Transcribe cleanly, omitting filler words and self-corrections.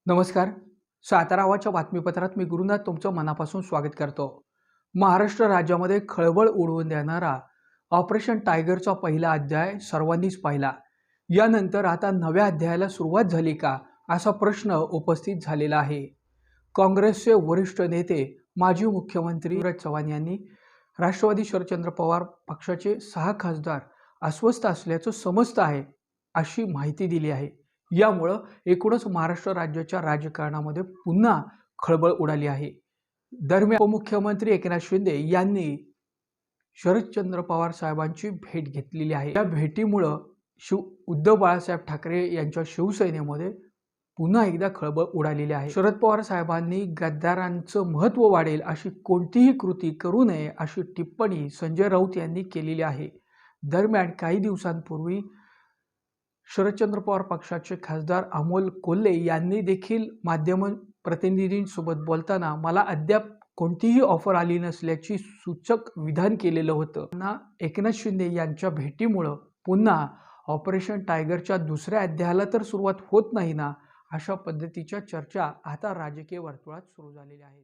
नमस्कार. सातारावाच्या बातमीपत्रात मी गुरुनाथ तुमचं मनापासून स्वागत करतो. महाराष्ट्र राज्यामध्ये खळबळ उडवून देणारा ऑपरेशन टायगरचा पहिला अध्याय सर्वांनीच पाहिला. यानंतर आता नव्या अध्यायाला सुरुवात झाली का, असा प्रश्न उपस्थित झालेला आहे. काँग्रेसचे वरिष्ठ नेते माजी मुख्यमंत्री पृथ्वीराज चव्हाण यांनी राष्ट्रवादी शरदचंद्र पवार पक्षाचे 6 खासदार अस्वस्थ असल्याचं समजतं आहे, अशी माहिती दिली आहे. यामुळं एकूणच महाराष्ट्र राज्याच्या राजकारणामध्ये पुन्हा खळबळ उडाली आहे. दरम्यान उपमुख्यमंत्री एकनाथ शिंदे यांनी शरदचंद्र पवार साहेबांची भेट घेतलेली आहे. या भेटीमुळं उद्धव बाळासाहेब ठाकरे यांच्या शिवसेनेमध्ये पुन्हा एकदा खळबळ उडालेली आहे. शरद पवार साहेबांनी गद्दारांचं महत्त्व वाढेल अशी कोणतीही कृती करू नये, अशी टिप्पणी संजय राऊत यांनी केलेली आहे. दरम्यान काही दिवसांपूर्वी शरदचंद्र पवार पक्षाचे खासदार अमोल कोल्हे यांनी देखील माध्यम प्रतिनिधींसोबत बोलताना मला अद्याप कोणतीही ऑफर आली नसल्याची सूचक विधान केलेलं होतं. एकनाथ शिंदे यांच्या भेटीमुळं पुन्हा ऑपरेशन टायगरच्या दुसऱ्या अध्यायाला तर सुरुवात होत नाही ना, अशा पद्धतीच्या चर्चा आता राजकीय वर्तुळात सुरू झालेल्या आहेत.